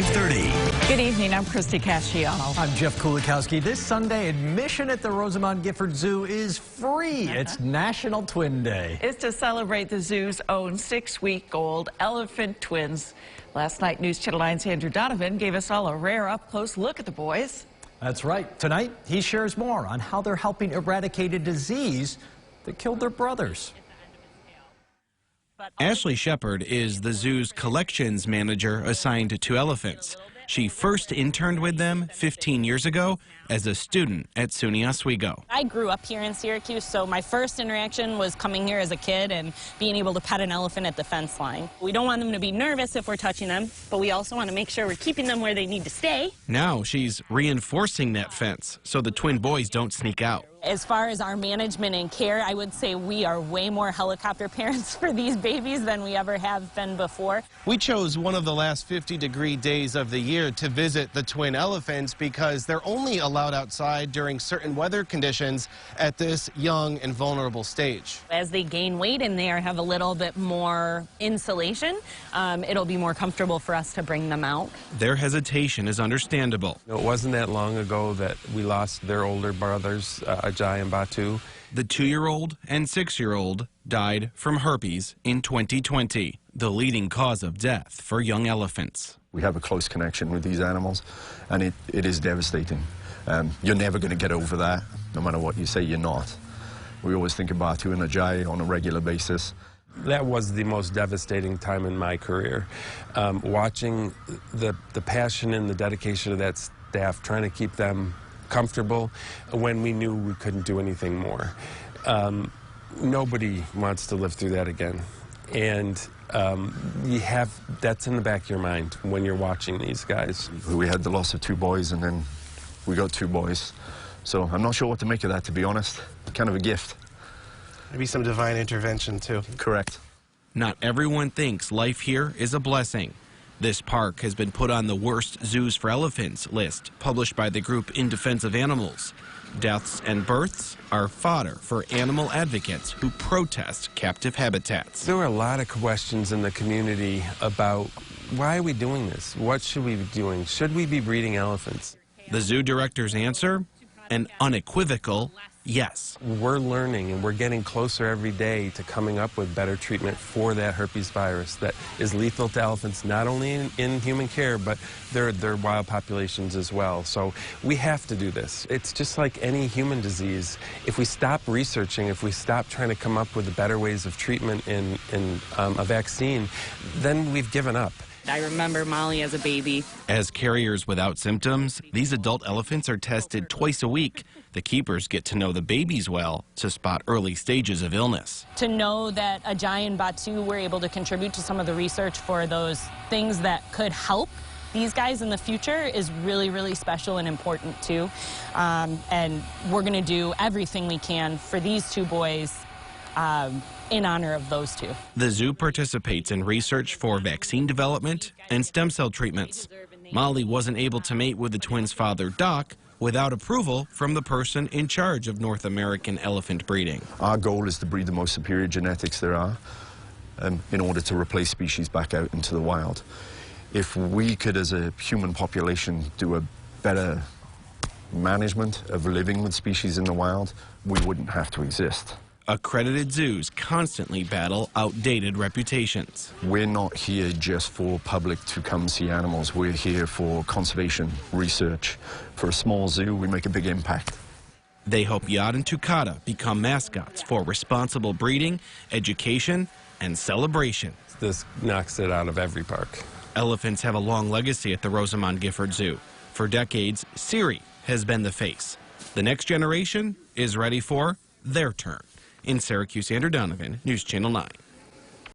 5:30. Good evening, I'm Christy Casciano. I'm Jeff Kulikowski. This Sunday, admission at the Rosamond Gifford Zoo is free. It's National Twin Day. It's to celebrate the zoo's own 6-week-old elephant twins. Last night, News Channel 9's Andrew Donovan gave us all a rare up-close look at the boys. That's right. Tonight, he shares more on how they're helping eradicate a disease that killed their brothers. Ashley Shepard is the zoo's collections manager assigned to 2 elephants. She first interned with them 15 years ago as a student at SUNY Oswego. I grew up here in Syracuse, so my first interaction was coming here as a kid and being able to pet an elephant at the fence line. We don't want them to be nervous if we're touching them, but we also want to make sure we're keeping them where they need to stay. Now she's reinforcing that fence so the twin boys don't sneak out. As far as our management and care, I would say we are way more helicopter parents for these babies than we ever have been before. We chose one of the last 50-degree days of the year to visit the twin elephants because they're only allowed outside during certain weather conditions at this young and vulnerable stage. As they gain weight and they have a little bit more insulation, it'll be more comfortable for us to bring them out. Their hesitation is understandable. It wasn't that long ago that we lost their older brothers, Ajay and Batu. The 2-year-old and 6-year-old died from herpes in 2020, the leading cause of death for young elephants. We have a close connection with these animals, and it is devastating. You're never going to get over that, no matter what you say, you're not. We always think of Batu and Ajay on a regular basis. That was the most devastating time in my career. Watching the passion and the dedication of that staff, trying to keep them comfortable when we knew we couldn't do anything more. Nobody wants to live through that again. And that's in the back of your mind when you're watching these guys. We had the loss of 2 boys, and then we got 2 boys. So I'm not sure what to make of that, to be honest. Kind of a gift. Maybe some divine intervention, too. Correct. Not everyone thinks life here is a blessing. This park has been put on the worst zoos for elephants list, published by the group In Defense of Animals. Deaths and births are fodder for animal advocates who protest captive habitats. There were a lot of questions in the community about why are we doing this? What should we be doing? Should we be breeding elephants? The zoo director's answer? An unequivocal yes. We're learning and we're getting closer every day to coming up with better treatment for that herpes virus that is lethal to elephants, not only in human care, but their wild populations as well. So we have to do this. It's just like any human disease. If we stop researching, if we stop trying to come up with the better ways of treatment in a vaccine, then we've given up. I remember Molly as a baby. As carriers without symptoms, these adult elephants are tested twice a week. The keepers get to know the babies well to spot early stages of illness. To know that Ajay and Batu were able to contribute to some of the research for those things that could help these guys in the future is really, really special and important too. And we're going to do everything we can for these 2 boys in honor of those 2. The zoo participates in research for vaccine development and stem cell treatments. Molly wasn't able to mate with the twins' father, Doc, without approval from the person in charge of North American elephant breeding. Our goal is to breed the most superior genetics there are in order to replace species back out into the wild. If we could, as a human population, do a better management of living with species in the wild, we wouldn't have to exist. Accredited zoos constantly battle outdated reputations. We're not here just for public to come see animals. We're here for conservation research. For a small zoo, we make a big impact. They hope Yad and Tukata become mascots for responsible breeding, education, and celebration. This knocks it out of every park. Elephants have a long legacy at the Rosamond Gifford Zoo. For decades, Siri has been the face. The next generation is ready for their turn. In Syracuse, Andrew Donovan, News Channel 9.